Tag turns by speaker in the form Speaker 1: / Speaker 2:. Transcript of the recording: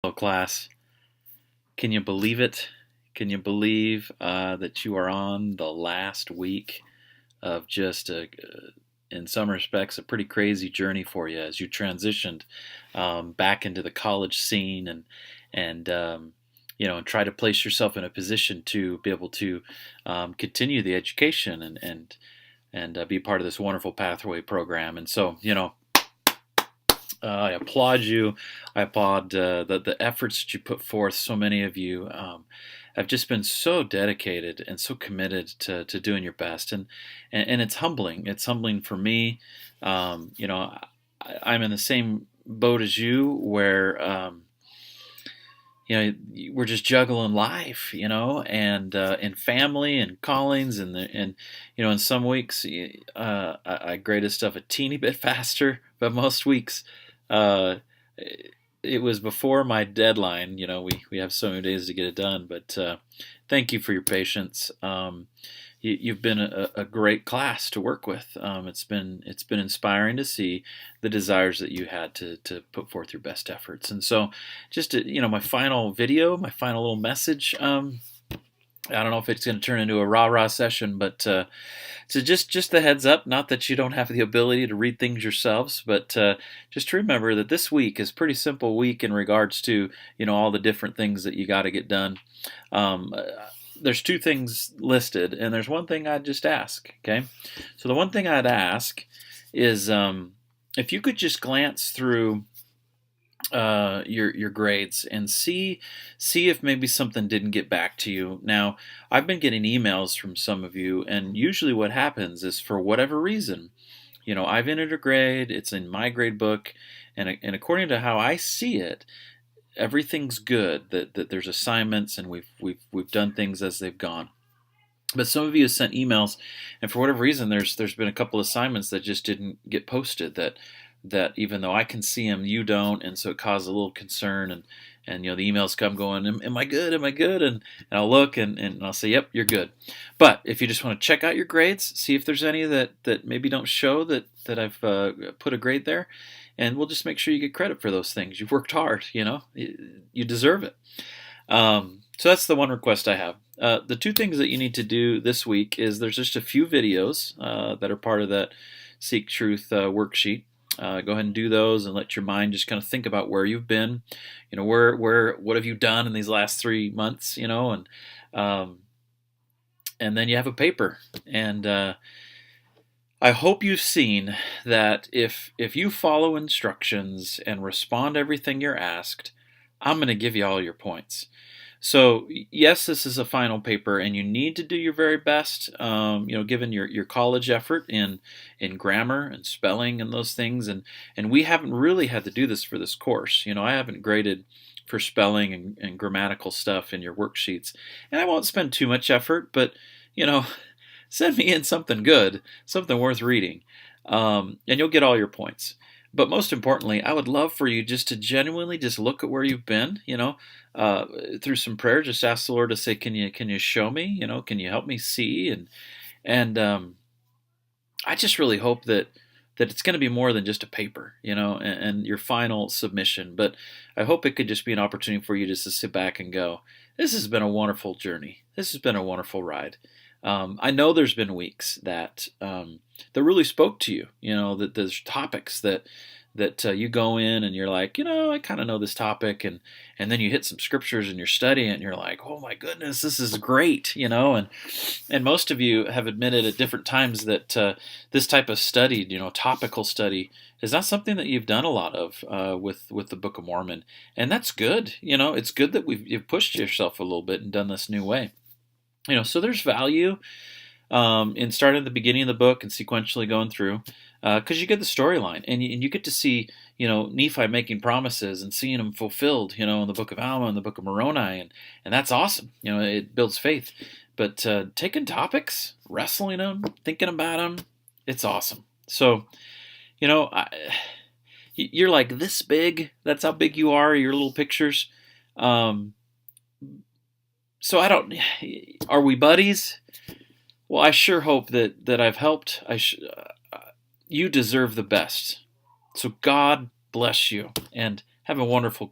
Speaker 1: Hello, class. Can you believe it? Can you believe that you are on the last week of just, in some respects, a pretty crazy journey for you as you transitioned back into the college scene and try to place yourself in a position to be able to continue the education and be part of this wonderful pathway program. And so, I applaud you. I applaud the efforts that you put forth. So many of you have just been so dedicated and so committed to doing your best, and it's humbling. It's humbling for me. I'm in the same boat as you, where we're just juggling life, and family and callings, and in some weeks I graded stuff a teeny bit faster, but most weeks uh, it was before my deadline. We have so many days to get it done, but thank you for your patience. You've been a great class to work with. It's been inspiring to see the desires that you had to put forth your best efforts. And so, just my final video, my final little message. I don't know if it's going to turn into a rah-rah session, but so just the heads up, not that you don't have the ability to read things yourselves, but just to remember that this week is a pretty simple week in regards to, all the different things that you got to get done. There's two things listed, and there's one thing I'd just ask, okay? So the one thing I'd ask is if you could just glance through your grades and see if maybe something didn't get back to you. Now, I've been getting emails from some of you, and usually what happens is, for whatever reason, I've entered a grade, it's in my grade book, and according to how I see it, everything's good. That there's assignments, and we've done things as they've gone. But some of you have sent emails, and for whatever reason, there's been a couple assignments that just didn't get posted. That even though I can see them, you don't, and so it caused a little concern. And the emails come going, am I good? Am I good? And I'll look and I'll say, yep, you're good. But if you just want to check out your grades, see if there's any that maybe don't show that I've put a grade there, and we'll just make sure you get credit for those things. You've worked hard, you deserve it. So that's the one request I have. The two things that you need to do this week is, there's just a few videos that are part of that Seek Truth worksheet. Go ahead and do those, and let your mind just kind of think about where you've been. What have you done in these last 3 months? And then you have a paper. And I hope you've seen that if you follow instructions and respond to everything you're asked, I'm going to give you all your points. So yes, this is a final paper, and you need to do your very best, given your college effort in grammar and spelling and those things. And we haven't really had to do this for this course. I haven't graded for spelling and grammatical stuff in your worksheets, and I won't spend too much effort, but send me in something good, something worth reading, and you'll get all your points. But most importantly, I would love for you just to genuinely just look at where you've been, through some prayer. Just ask the Lord to say, can you show me, can you help me see? And I just really hope that it's going to be more than just a paper, and your final submission. But I hope it could just be an opportunity for you just to sit back and go, this has been a wonderful journey. This has been a wonderful ride. I know there's been weeks that really spoke to you. That there's topics that you go in and you're like, I kind of know this topic, and then you hit some scriptures and you're studying it, and you're like, oh my goodness, this is great. And most of you have admitted at different times that this type of study, topical study, is not something that you've done a lot of with the Book of Mormon, and that's good. It's good that you've pushed yourself a little bit and done this new way. So there's value in starting at the beginning of the book and sequentially going through, because you get the storyline, and you get to see, Nephi making promises and seeing them fulfilled, in the Book of Alma and the Book of Moroni, and that's awesome. It builds faith. But taking topics, wrestling them, thinking about them, it's awesome. So, you're like this big. That's how big you are. Your little pictures. So are we buddies? Well, I sure hope that I've helped. You deserve the best. So God bless you, and have a wonderful